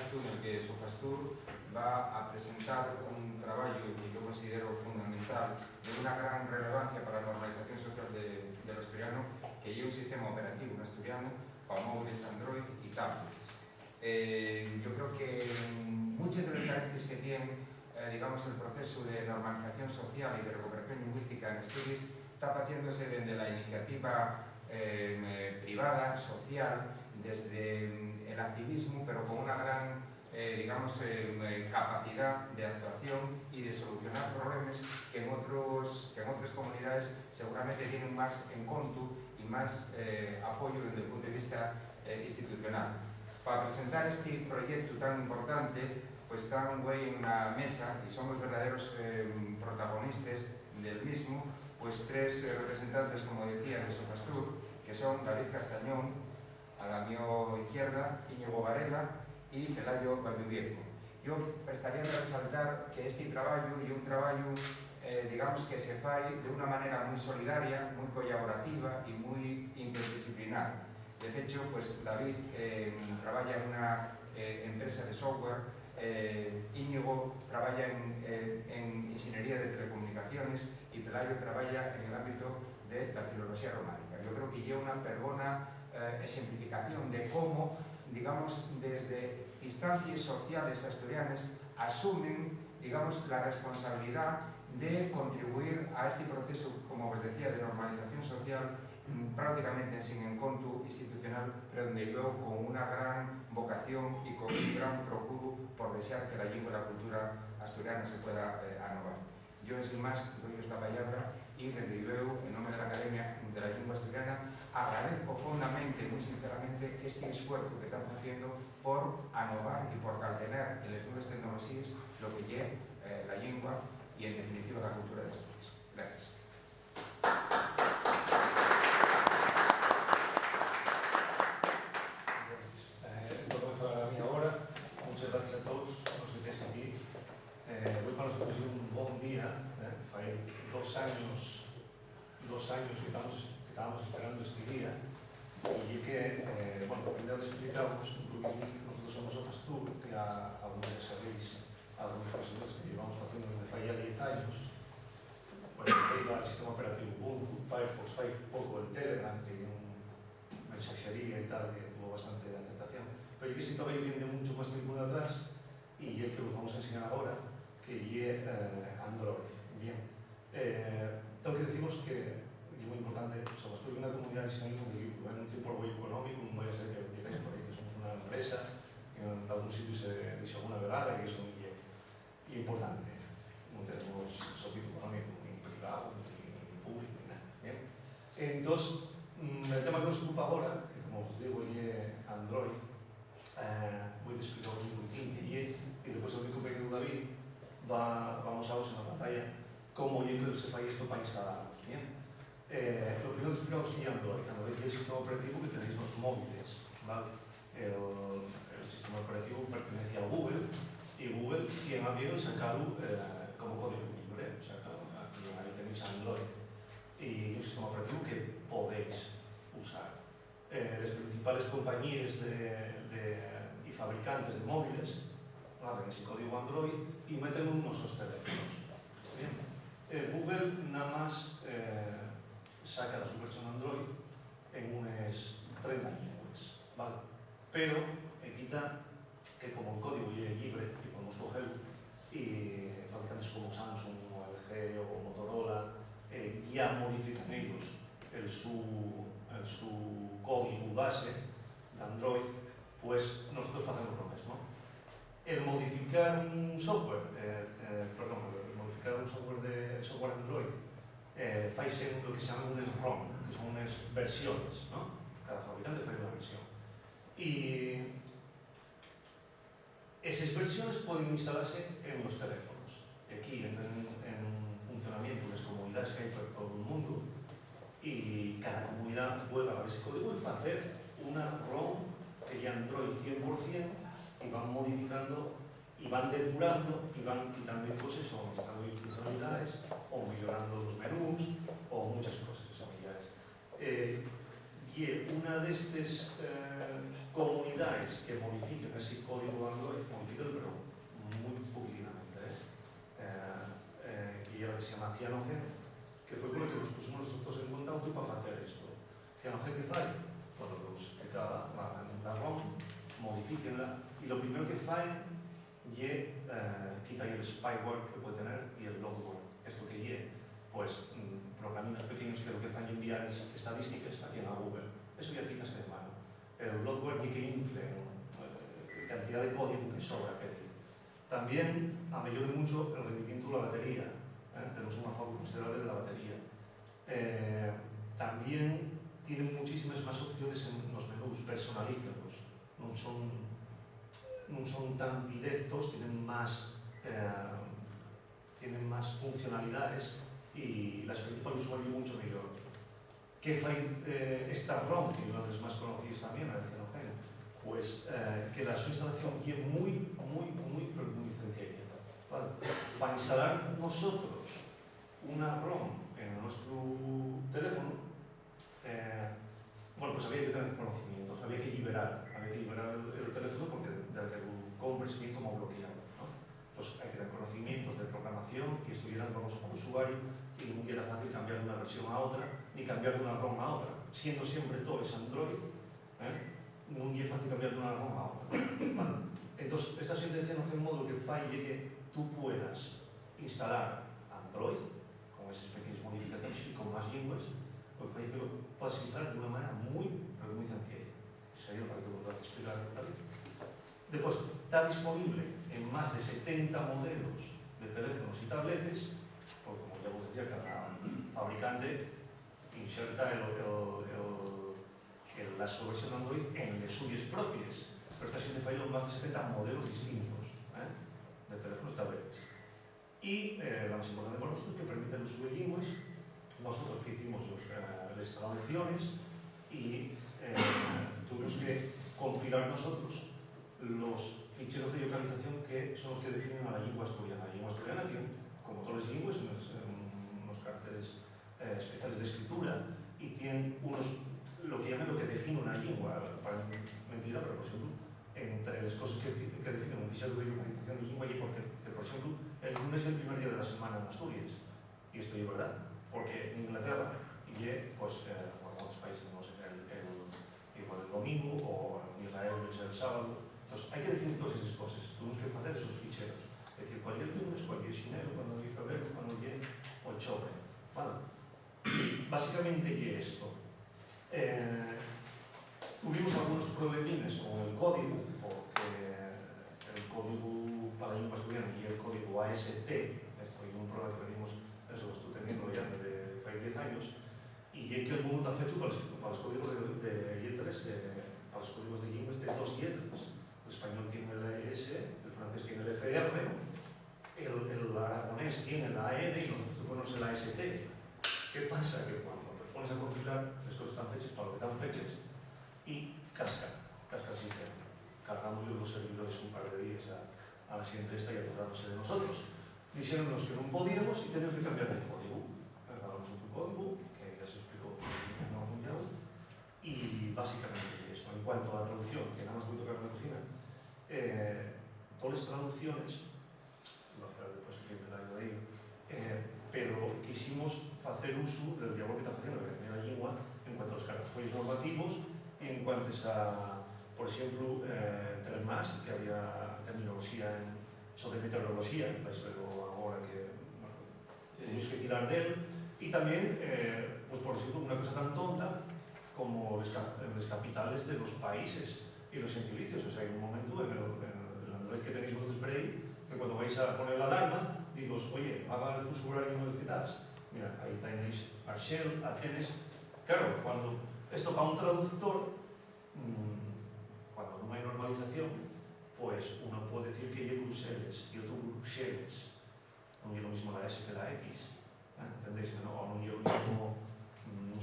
acto en el que Sofastur va a presentar un traballo que yo considero fundamental de una gran relevancia para la normalización social del asturiano, que é un sistema operativo en asturiano para móviles Android y tablets. Yo creo que muchas de las carencias que tiene digamos, el proceso de normalización social y de recuperación lingüística en Asturias está haciéndose desde la iniciativa privada, social, desde el activismo, pero con una gran digamos, capacidad de actuación y de solucionar problemas que en otras comunidades seguramente tienen más en conto y más apoyo desde el punto de vista institucional. Para presentar este proyecto tan importante, pues están hoy en la mesa y son los verdaderos protagonistas del mismo, pues tres representantes, como decía, de Sofastur, que son David Castañón, a la mi izquierda, Íñigo Varela y Pelayo Valdiviezo. Yo prestaría de resaltar que este trabajo é un trabajo digamos que se fai de una manera muy solidaria, muy colaborativa y muy interdisciplinar. De hecho, pues David trabaja en una empresa de software, Íñigo trabaja en ingeniería de telecomunicaciones y Pelayo trabaja en el ámbito de la filología románica. Yo creo que lleva una perdona ejemplificación de cómo, digamos, desde instancias sociales asturianas asumen, digamos, la responsabilidad de contribuir a este proceso, como os decía, de normalización social prácticamente sin encontro institucional, pero donde luego con una gran vocación y con un gran procuro por desear que la lengua y la cultura asturiana se pueda anovar. Yo, sin más, doy la palabra y desde luego, en nombre de la Academia de la Lengua Asturiana, agradezco fondamente, muy sinceramente, este esfuerzo que están haciendo por anovar y por caldenar en las nuevas tecnologías lo que es la lengua y, en definitiva, la cultura de Asturias. Gracias. Muchas gracias a todos los que estéis aquí. Hoy para nosotros es un buen día. Fue 2 años que estábamos esperando este día. Y que, bueno, primero les explicamos, nosotros somos Sofastur, que algunos ya sabéis, algunos cosas que llevamos haciendo desde ya 10 años. Bueno, el sistema operativo Ubuntu, Firefox, un poco el Telegram, que es una mensajería y tal, que tuvo bastante aceptación. Pero que sí todavía viene mucho más tiempo de atrás y es que os vamos a enseñar ahora, que es Android. Bien, tengo que deciros que es muy importante, Sofastur es una comunidad de diseño en un tiempo muy económico, no voy a ser que digáis por ahí que somos una empresa, que en algún sitio se dice alguna verdad, que eso es importante. No tenemos soporte económico ni privado, ni público, ni nada. Bien. Entonces, el tema que nos ocupa ahora, que como os digo es Android, voy a explicaros un poquitín que es, y después el mi compañero David va a mostraros en la pantalla cómo es que se falla esto para instalar. Bien. Lo primero explicaros que es Android. Android es el sistema operativo que tenéis en los móviles. ¿Vale? El sistema operativo pertenece a Google y Google tiene abierto y sacado como código libre. O sea, aquí ahí tenéis Android y un sistema operativo que podéis usar. Las principales compañías y fabricantes de móviles agarran ese código Android y meten en nuestros teléfonos. Bien. Google nada más saca su versión Android en unas 30 lenguas, ¿vale? Pero quita que como el código es libre y podemos cogerlo, y fabricantes como Samsung o LG o Motorola ya modifican ellos su código base de Android, pues nosotros hacemos lo mismo. El modificar un software, de software Android, faise lo que se llama unas ROM, que son unas versiones, ¿no? Cada fabricante hace una versión. Y esas versiones pueden instalarse en los teléfonos. Aquí entran en funcionamiento las comunidades que hay por todo el mundo y cada comunidad vuelve a ese código y hacer una ROM que ya Android 100% y van modificando y van depurando y van quitando cosas o instando funcionalidades o mejorando los menús o muchas cosas similares. Y una de estas comunidades que modifican ese código Android Cyanogen, que foi polo que nos pusimos nosotros en contacto para facer isto. Cyanogen que fai? Bueno, que vos explicaba, la ROM, modifíquenla, e lo primero que fai lle quita el spyware que pode tener e el logware. Esto que lle, pues, programinos pequeños que lo que fai enviar estadísticas aquí en la Google. Eso ya quitas de mano. El logware lle que infle cantidad de código que sobra que hay. También ameliore mucho el rendimiento de la batería. Tenemos un aforo considerable de la batería. También tienen muchísimas más opciones en los menús, personalízalos. No son tan directos, tienen más funcionalidades y la experiencia para el usuario es mucho mejor. ¿Qué fai esta ROM, que una de las más conocidas también, la de Cyanogen? Pues que la su instalación es muy sencilla. ¿Vale? Para instalar nosotros una ROM en nuestro teléfono, bueno, pues había que tener conocimientos, había que liberar el teléfono porque del que lo compres bien como bloqueado, ¿no? Entonces hay que tener conocimientos de programación y estuvieran con nosotros como usuario y no era fácil cambiar de una versión a otra ni cambiar de una ROM a otra, siendo siempre todo es Android, no es fácil cambiar de una ROM a otra, ¿vale? Entonces esta sentencia no hace un modo que falle que tú puedas instalar Android con esas pequeñas modificaciones y con más lenguas, lo que falle que lo puedas instalar de una manera muy sencilla. Sería para que lo puedas explicar, ¿vale? Después, está disponible en más de 70 modelos de teléfonos y tabletes, porque como ya os decía, cada fabricante inserta la su versión Android en las suyas propias, pero está siendo fallado en más de 70 modelos distintos de teléfonos y tabletes. Y la más importante para nosotros, que permite el uso de lenguas. Nosotros hicimos las traducciones y tuvimos que compilar nosotros los ficheros de localización que son los que definen a la lengua asturiana. La lengua asturiana tiene, como todas las lenguas, unos caracteres especiales de escritura y tienen lo que define una lengua. Para mentira, pero por ejemplo, entre las cosas que definen un fichero de localización de lengua y porque, por ejemplo, el lunes es el primer día de la semana en Asturias. Y esto es verdad, porque en Inglaterra y pues, bueno, en otros países, no sé, igual el domingo o en Israel es el sábado. Entonces, hay que definir todas esas cosas. Tenemos que hacer esos ficheros. Es decir, cualquier lunes, cualquier xinero, cuando hay febrero, cuando hay o choque. ¿Vale? Básicamente, ¿qué es esto? Tuvimos algunos problemas con el código, porque el código para la lengua asturiana y el código AST, esto es un problema que venimos, eso lo estoy teniendo ya desde hace 10 años, y es que el mundo está hecho para los códigos de letras, para los códigos de lenguas de 2 letras. El español tiene la ES, el francés tiene el FR, el aragonés tiene la AN y nosotros ponemos el AST. ¿Qué pasa? Que cuando te pones a compilar, las cosas están fechas para lo que están fechas y casca el sistema. Cargamos los servidores un par de días a la siguiente esta y acordándose de nosotros. Dijeronnos que no podíamos y teníamos que cambiar de código. Cargamos otro código, que ya se explicó en algún lado, y básicamente eso. En cuanto a la traducción, que nada más voy a tocar en la cocina, todas las traducciones, no hacer después el tiempo de ello, pero quisimos hacer uso del diálogo que está haciendo la primera lengua en cuanto a los caracteres normativos y en cuanto a, por ejemplo, Telmas, que había terminología sobre meteorología, vais a verlo ahora que tuvimos que tirar de él, y también, pues por ejemplo, una cosa tan tonta como las capitales de los países y los gentilicios. O sea, hay un momento en el Android que tenéis vosotros por ahí, que cuando vais a poner la alarma, digo, oye, haga el fuso horario en el que estás. Mira, ahí tenéis Arshel, Atenes. Claro, cuando esto para un traductor, cuando no hay normalización, pues uno puede decir que hay Bruselas y otro Bruselas. No es lo mismo la S que la X. ¿Entendéis? ¿No? O no es lo mismo, no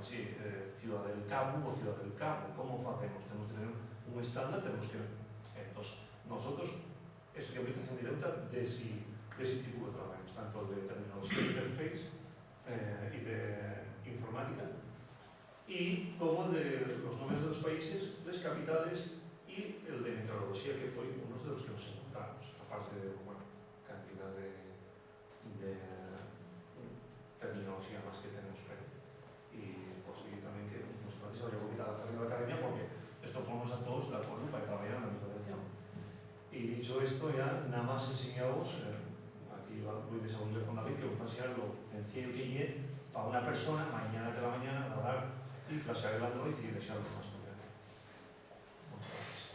sé, Ciudad del Cabo o Ciudad del Cabo. ¿Cómo hacemos? Tenemos que tener un estándar, tenemos que... Entonces, nosotros, esto es aplicación directa de ese tipo de trabajos, tanto de terminología de interface y de informática, y como el de los nombres de los países, las capitales y el de meteorología, que fue uno de los que nos encontramos, aparte de cantidad de facendo a academia, porque isto ponnos a todos de acordo para traballar na mesma dirección. E dicho isto, ya nada máis enseñaos, aquí voy a ler con David, que vos va a enseñar lo sencillo que lle para una persona, mañana de la mañana, grabar y flashear el Android y desearlo más potente. Muchas gracias.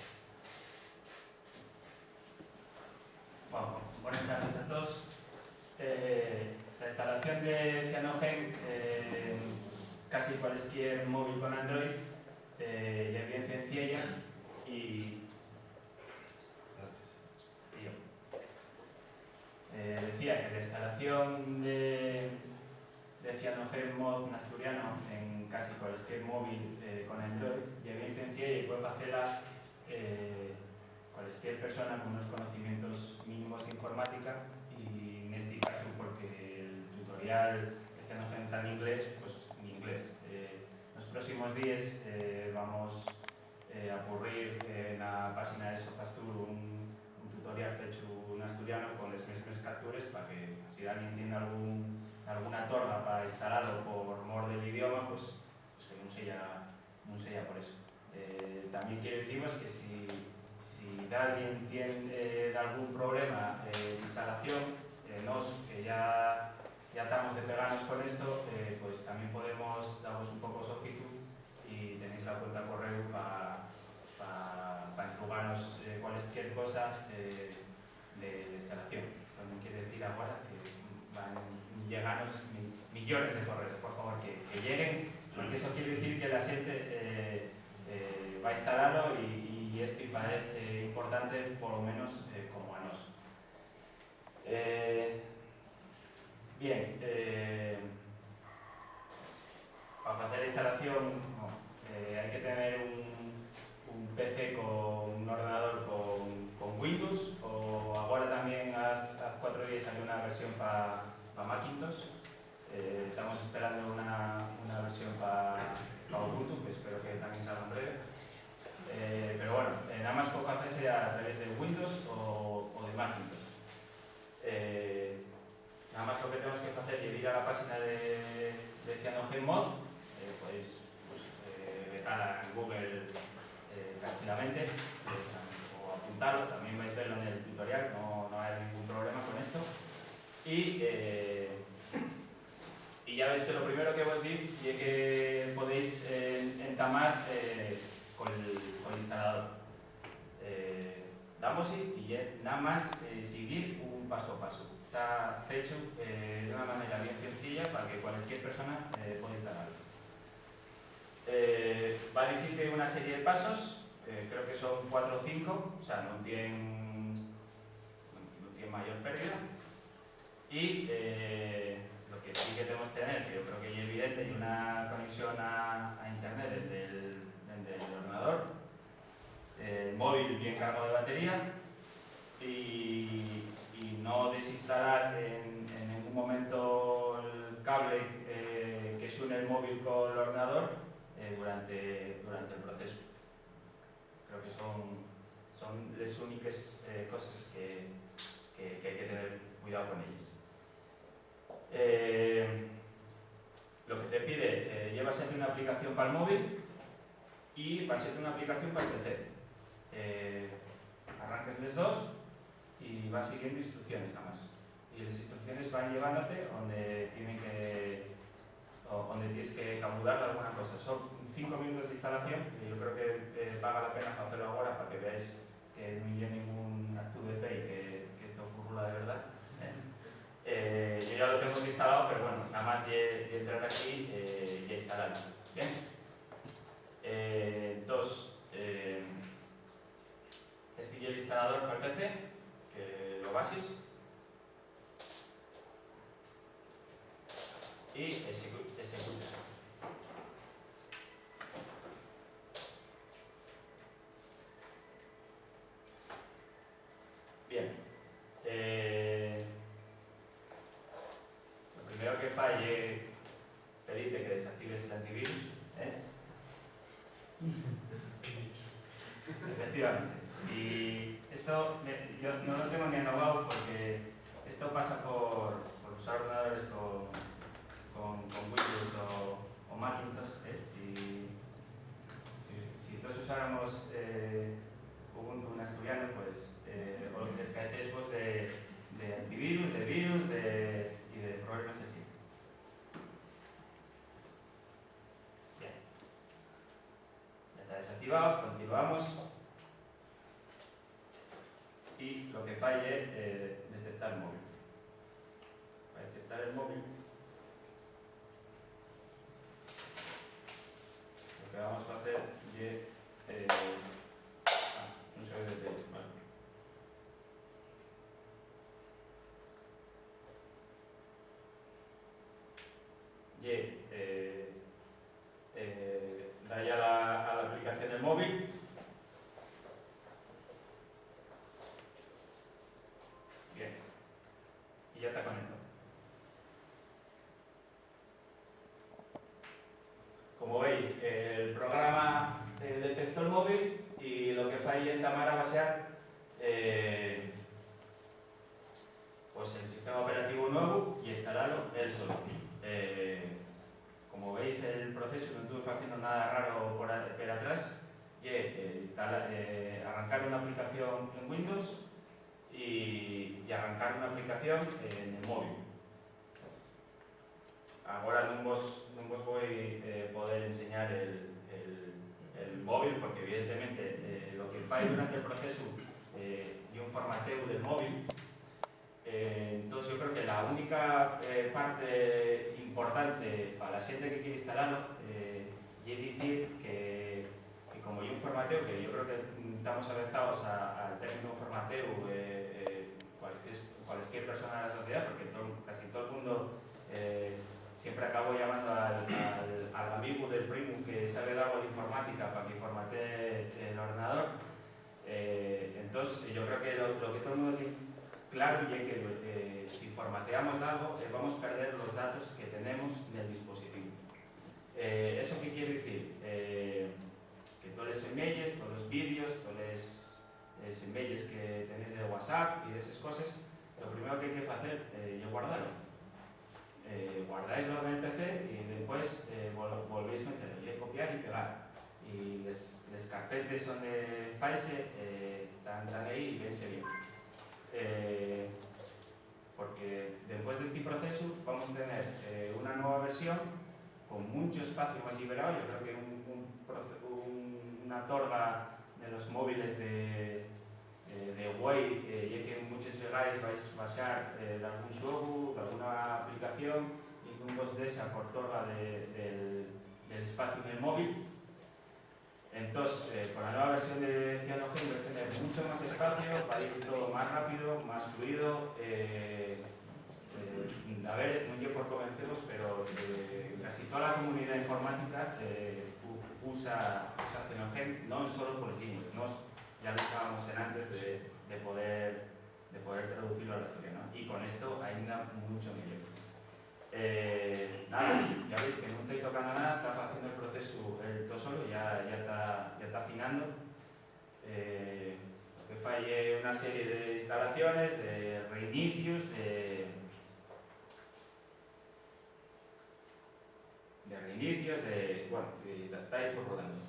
Bueno, buenas tardes a todos. La instalación de Cyanogen en casi cualquier móvil con Android ya es bien sencilla y decía que la instalación de Cyanogen Mod en asturiano en casi cualquier móvil con Android ya es bien sencilla y puede hacerla cualquier persona con unos conocimientos mínimos de informática, y en este caso porque el tutorial de Cyanogen está en inglés, pues en inglés. Los próximos días vamos a ocurrir en la página de Sofastur un tutorial hecho en asturiano con las mismas capturas para que si alguien tiene alguna torna para instalarlo por mor del idioma, pues que no sea por eso. También quiero deciros que si alguien tiene algún problema de instalación, nos que ya estamos de peganos con esto, pues también podemos daros un poco sofito y tenéis la cuenta correo para entregarnos cualquier cosa de instalación. Esto no quiere decir ahora que van a llegarnos millones de correos, por favor, que lleguen, porque eso quiere decir que la gente va a instalarlo y esto parece importante, por lo menos como a nos. Bien, para hacer la instalación hay que tener un PC con un ordenador con Windows, o ahora también hace 4 días salió una versión para Macintosh. Estamos esperando una versión para Ubuntu, que espero que también salga en breve. Pero bueno, nada más puedo hacerse a través de Windows o de Macintosh. Nada más lo que tenemos que hacer es ir a la página de Cyanogen Mod, podéis dejarla en Google tranquilamente, o apuntarlo, también vais a verlo en el tutorial, no hay ningún problema con esto. Y ya veis que lo primero que vos digo es que podéis entamar con el instalador. Damos y nada más seguir un paso a paso. Está hecho de una manera bien sencilla para que cualquier persona pueda instalarlo. Va a decirte una serie de pasos, creo que son 4 o 5, o sea, no tiene mayor pérdida. Y lo que sí que tenemos que tener, que yo creo que es evidente, es una conexión a internet desde el ordenador, el móvil bien cargado de batería, y no desinstalar en ningún momento el cable que une el móvil con el ordenador durante el proceso. Creo que son las únicas cosas que hay que tener cuidado con ellas. Lo que te pide, lleva a ser una aplicación para el móvil y va a ser una aplicación para el PC. Arrancas los dos y vas siguiendo instrucciones nada más. Y las instrucciones van llevándote donde tienes que camudar alguna cosa. Son 5 minutos de instalación, y yo creo que paga la pena hacerlo ahora para que veáis que no hay ningún acto de fe y que esto furula de verdad. Yo ya lo tengo instalado, pero bueno, nada más de entrar aquí y instalarlo. Bien. Entonces, este es el instalador para el PC, que lo bases y ejecutas. Bien. Lo primero que falle, pedirte que desactives el antivirus. Efectivamente. Y esto yo no lo tengo ni anotado porque esto pasa por usar ordenadores con Windows o Macintosh. todos usáramos Ubuntu en asturiano, pues os descaecéis pues, de antivirus, de virus y de problemas así. Bien. Ya está desactivado, continuamos. Y lo que falle es detectar el móvil. Para detectar el móvil, lo que vamos a hacer es un segundo de texto, ¿vale? Da ya a la aplicación del móvil. Bien. Y ya está conectado. Como veis, el programa detectó el móvil y lo que falla en Tamara va a ser pues el sistema operativo nuevo y instalarlo él solo. Como veis, el proceso no estuve haciendo nada raro por atrás y arrancar una aplicación en Windows y arrancar una aplicación en el móvil. Ahora no os voy a poder enseñar el móvil porque evidentemente lo que falla durante el proceso y un formateo del móvil. Entonces yo creo que la única parte importante para la gente que quiere instalarlo es decir que como hay un formateo, que yo creo que estamos avezados al término formateo cualquier persona de la sociedad, porque casi todo el mundo siempre acabo llamando al amigo del primo que sabe de algo de informática para que formatee el ordenador. Entonces yo creo que lo que todo el mundo tiene claro es que si formateamos algo vamos a perder los datos que tenemos en el dispositivo. ¿Eso qué quiere decir? Que todos los emails, todos los vídeos, todos los emails que tenéis de WhatsApp y de esas cosas, lo primero que hay que hacer es guardarlo. Guardáislo en el PC y después volvéis a meterlo, y copiar y pegar. Y las carpetas son de files están ahí y vense bien. Porque después de este proceso vamos a tener una nueva versión con mucho espacio más liberado. Yo creo que una torga de los móviles de Huawei, ya que muchas veces vais a baixar de algún juego, de alguna aplicación y non vos desa por torga del espacio en el móvil. Entonces, con la nueva versión de Cyanogen vais a tener mucho más espacio, va a ir todo más rápido, más fluido. A ver, no yo por convenceros, pero casi toda la comunidad informática usa Cyanogen, no solo por Linux, ya lo usábamos antes de poder traducirlo al asturiano, y con esto ainda mucho mejor. Nada, ya veis que no estoy tocando nada, está haciendo el proceso todo solo, ya está afinando. Lo que falle una serie de instalaciones, de reinicios, bueno, está ahí rodando.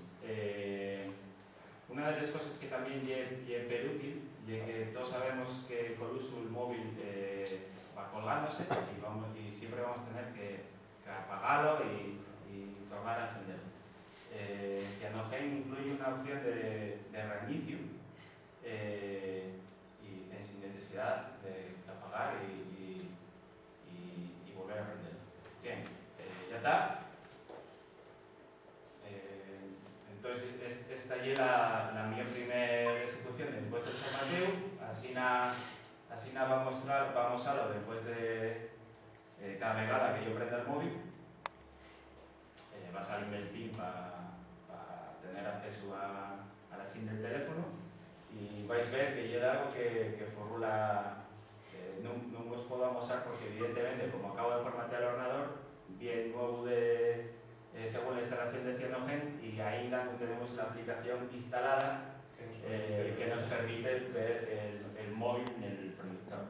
Una de las cosas que también es very útil, es que todos sabemos que con el uso del móvil va colgándose y siempre vamos a tener que apagarlo y tornar a encenderlo. Cyanogen incluye una opción de reinicio y sin necesidad de apagar y volver a prenderlo. Bien, ya está. Entonces, esta es la mi primera ejecución después del formateo. Así vamos a lo después de cada vegada que yo prenda el móvil. Va a salirme el PIN para tener acceso a la SIM del teléfono y vais a ver que llega algo que formula no os puedo mostrar porque evidentemente como acabo de formatear el ordenador bien nuevo según la instalación de Cyanogen y ahí no tenemos la aplicación instalada que nos permite ver el móvil en el proyector.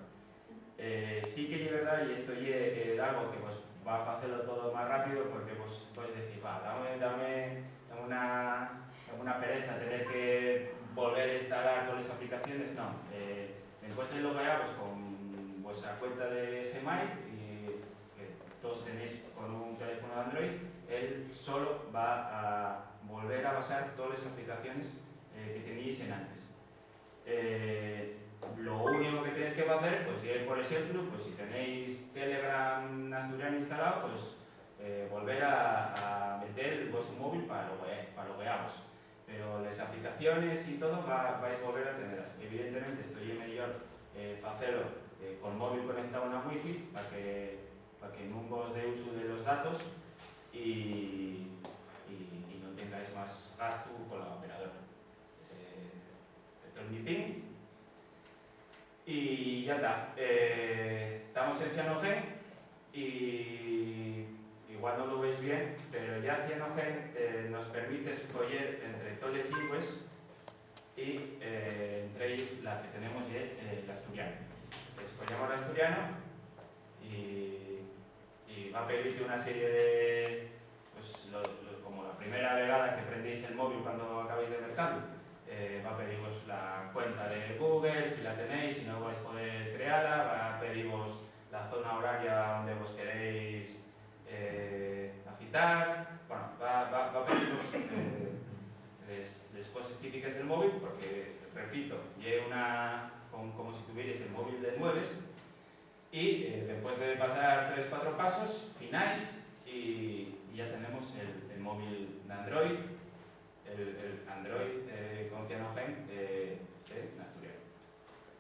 Sí que es verdad, y esto es algo que pues, va a hacerlo todo más rápido porque vos podéis decir, dame una una pereza tener que volver a instalar todas las aplicaciones, no. Después de loguearos con vuestra cuenta de Gmail, y que todos tenéis con un teléfono de Android, él solo va a volver a basar todas las aplicaciones que teníais en antes. Lo único que tenéis que hacer, pues por ejemplo, pues si tenéis Telegram asturiano instalado, pues volver a meter vuestro móvil para loguearos. Pero las aplicaciones y todo vais a volver a tenerlas. Evidentemente, esto es mejor hacerlo con móvil conectado a una wifi para que no vos dé uso de los datos y no tengáis más gasto con la operadora. Esto es mi ping. Y ya está. Estamos en Cyanogen y igual no lo veis bien, pero ya Cyanogen nos permite escoger entre todas las lenguas y entre ellas la que tenemos ya, el asturiano. Escogemos el asturiano y va a pedirte una serie de, pues como la primera vegada que prendéis el móvil cuando acabáis de mercado. Va a pediros la cuenta de Google, si la tenéis, si no vais a poder crearla, va a pediros la zona horaria donde vos queréis afitar, bueno, va a pediros las cosas típicas del móvil, porque, repito, llega como si tuvierais el móvil de mueves, y después de pasar 3-4 pasos, finais y ya tenemos el móvil de Android, el Android con Cyanogen en asturiano.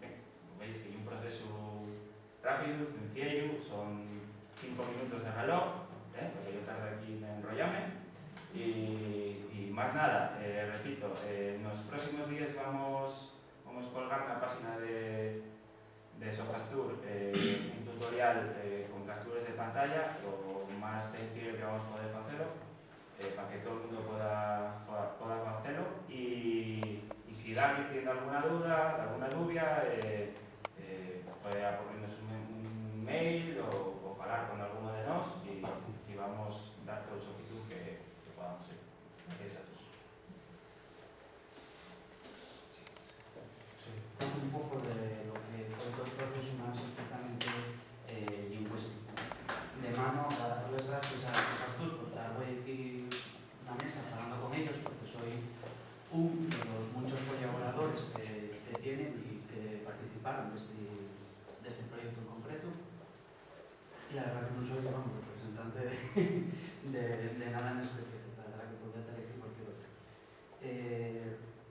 Bien, veis que hay un proceso rápido, sencillo, son 5 minutos de reloj, porque yo tardo aquí en enrollarme. Y más nada, repito, en los próximos días vamos a colgar en la página de Sofastur un tutorial con capturas de pantalla, lo más sencillo que vamos a poder hacerlo, para que todo el mundo pueda hacerlo. Y si David tiene alguna duda, alguna dubia, puede ponernos un mail o hablar con alguno de nosotros y vamos a dar todo el solicitud que podamos hacer. Gracias a todos. Un poco de lo que fue todo el proceso más estrictamente lingüístico. De mano, a darles gracias a Sofastur por estar hoy aquí en la mesa hablando con ellos, porque soy uno de los muchos colaboradores que tienen y que participaron de este proyecto en concreto. Y la verdad que no soy representante de nada en especial, la verdad que podría estar aquí cualquier otro.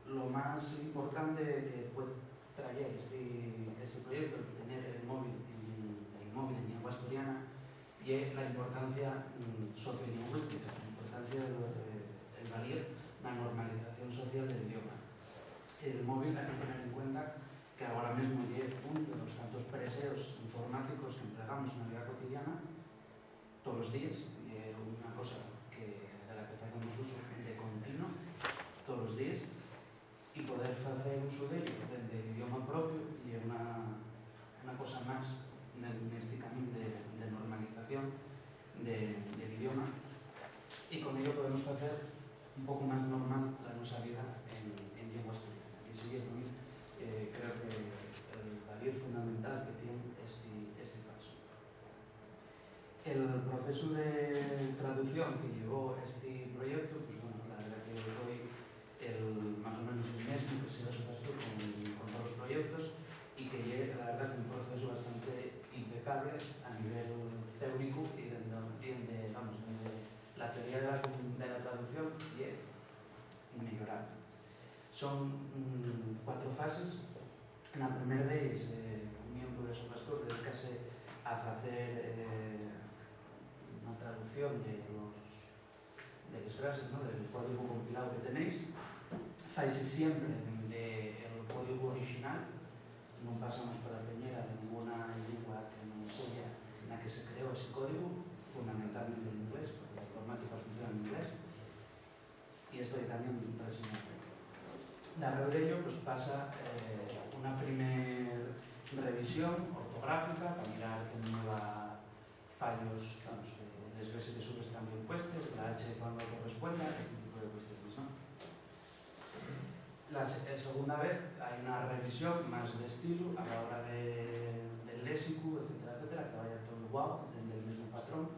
Lo más importante que puede traer este proyecto, tener el móvil en lengua asturiana, y es la importancia sociolingüística, la importancia del valer la normalización social del idioma. El móvil hay que tener en cuenta que ahora mismo es uno de los tantos preseos informáticos que empleamos en la vida cotidiana todos los días, y es una cosa de la que hacemos uso de continuo todos los días, y poder hacer uso de ello desde el idioma propio y una cosa más en este camino de normalización del idioma, y con ello podemos hacer un poco más normal la nuestra vida en lengua asturiana. Y eso es muy, creo que el valor fundamental que tiene este paso. El proceso de traducción que llevó este proyecto, pues bueno, la verdad que hoy más o menos el mismo que se ha Sofastur con todos los proyectos, y que llega, la verdad, un proceso bastante impecable a nivel teórico y de la teoría de la traducción, y es inmejorable. Son 4 fases. La primera de ellas, un miembro de Sofastur dedicase a hacer una traducción de las frases, ¿no?, del código compilado que tenéis. Faise siempre del código original, no pasamos por la peñera de ninguna lengua que no sea en la que se creó ese código, fundamentalmente en inglés, porque la informática funciona en inglés, y esto también reseñable. Darrere de ello, pues pasa una primera revisión ortográfica para mirar que no haya fallos, las veces que subes también puestas, la H cuando corresponda, este tipo de cuestiones, ¿no? segunda vez hai unha revisión máis de estilo a la hora del léxico, etcétera, etcétera, que vaya todo igual, dende o mesmo patrón.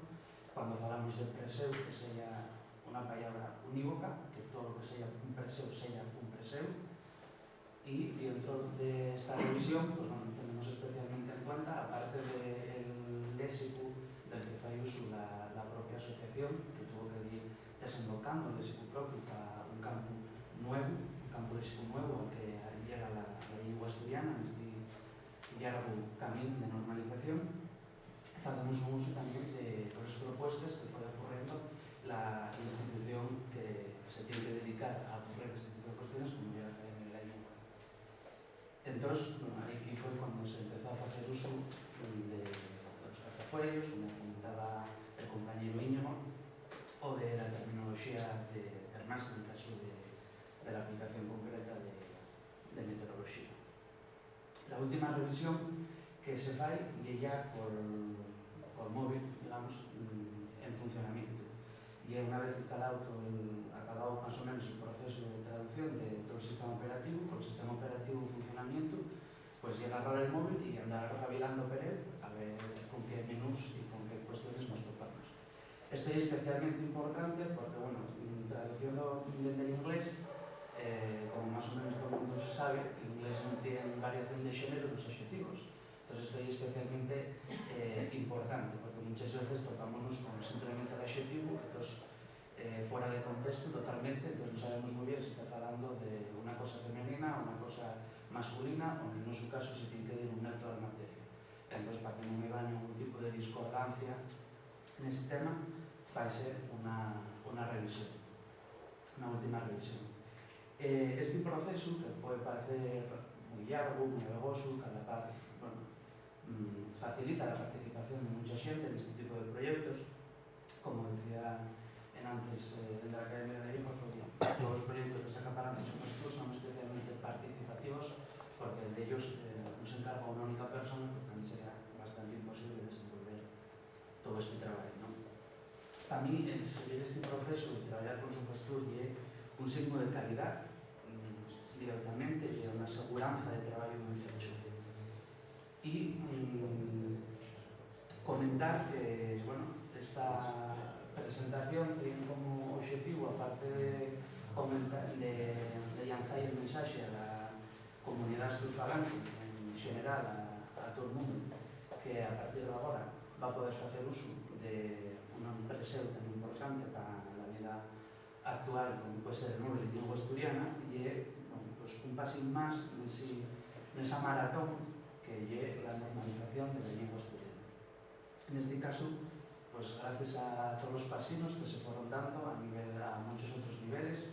Cando falamos de preseu, que seja unha palabra unívoca, que todo o que seja un preseu seja un preseu. E dentro de esta revisión, pues, bueno, tenemos especialmente en cuenta, aparte del léxico del que fai uso la propia asociación, que tuvo que ir desembocando el léxico propio para un campo nuevo, un campo léxico nuevo al que llega la lingua asturiana en este largo camino de normalización. Facemos un uso tamén de todas as propuestas que foi ocurrendo la institución que se tiene que dedicar a ocurrir este tipo de cuestiones, como ya la Academia de la Lengua. Entonces, bueno, aquí foi cuando se empezó a facer uso de los cartafuellos, como comentaba el compañero Íñigo, o de la terminología de Termas en el caso de la aplicación concreta de meteorología. La última revisión que se fai é ya por móvil, digamos, en funcionamiento. E unha vez instalado acabado máis ou menos el proceso de traducción de todo o sistema operativo, con el sistema operativo en funcionamiento, pues llega a agarrar el móvil y andar rabilando por él a ver con qué menús y con qué cuestiones nos topamos. Esto es especialmente importante porque, bueno, traduciendo desde el inglés, como más o menos todo el mundo sabe, el inglés no tiene variación de género de los adjetivos. Entonces esto es especialmente importante porque muchas veces topámonos con simplemente el adjetivo, entonces fuera de contexto totalmente, entonces no sabemos muy bien si está hablando de una cosa femenina o una cosa masculina, o en su caso si tiene que ir un neutro de materia. Entonces, para que non me vaya ningún tipo de discordancia nese tema, faise unha revisión, unha última revisión. Este proceso, que pode parecer moi largo, moi vegoso, cada parte, bueno, facilita a participación de mucha xente neste tipo de proxectos, como decía antes de la Academia de la Lengua, todos los proyectos que se acaparan de su puesto son especialmente participativos porque de ellos nos encarga una única persona, porque también sería bastante imposible desenvolver todo este trabajo, ¿no? Para mí, el seguir este proceso y trabajar con su gestor es un signo de calidad directamente y una aseguranza de trabajo muy fecho. Y comentar que, bueno, esta presentación tiene como objetivo, aparte de lanzar el mensaje a la comunidad asturfalante en general, a todo el mundo, que a partir de ahora va a poder hacer uso de un preseo tan importante para la vida actual como puede ser el móvil en lengua asturiana, y bueno, pues un pasín más en esa maratón que es la normalización de la lengua asturiana. En este caso, pues gracias a todos los pasinos que se fueron dando a muchos otros niveles,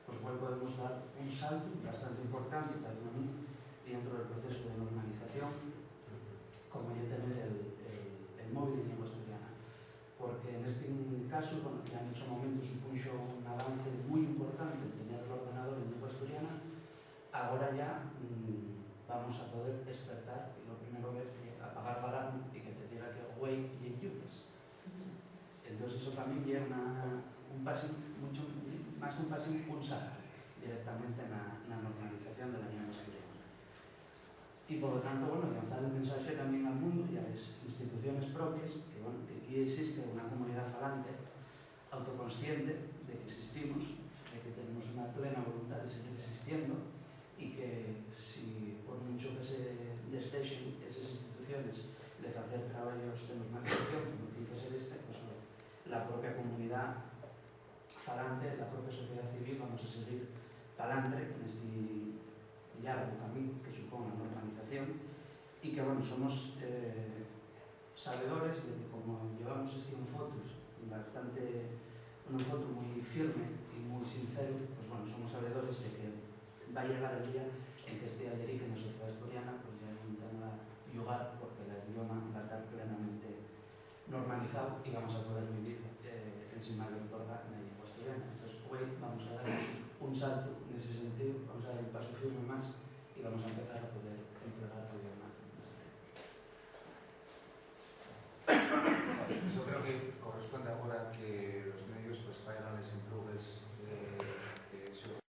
pues hoy podemos dar un salto bastante importante también dentro del proceso de normalización, como ya tener el móvil en lengua asturiana. Porque en este caso, bueno, ya en ese momento supuso un avance muy importante tener el ordenador en lengua asturiana. Ahora ya vamos a poder despertar y lo primero es apagar la alarma y que te diga que wake y use. Entonces eso también lleva un paso mucho más un paso impulsar directamente en la normalización de la lengua asturiana. Y por lo tanto, bueno, lanzar el mensaje también al mundo y a las instituciones propias que, bueno, que aquí existe una comunidad falante autoconsciente de que existimos, de que tenemos una plena voluntad de seguir existiendo y que si por mucho que se desdechen esas instituciones de hacer trabajos de normalización, como tiene que ser este, pues la propia comunidad falante, la propia sociedad civil, vamos a seguir palante en este largo camino que supone la normalización y que, bueno, somos sabedores de que como llevamos este en fotos bastante, una foto muy firme y muy sincero, pues bueno, somos sabedores de que va a llegar el día en que este Alderic en la sociedad asturiana pues ya no tenga lugar porque el idioma va a estar plenamente normalizado y vamos a poder vivir en sin mayor torga en la lengua asturiana. Entonces hoy vamos a dar un salto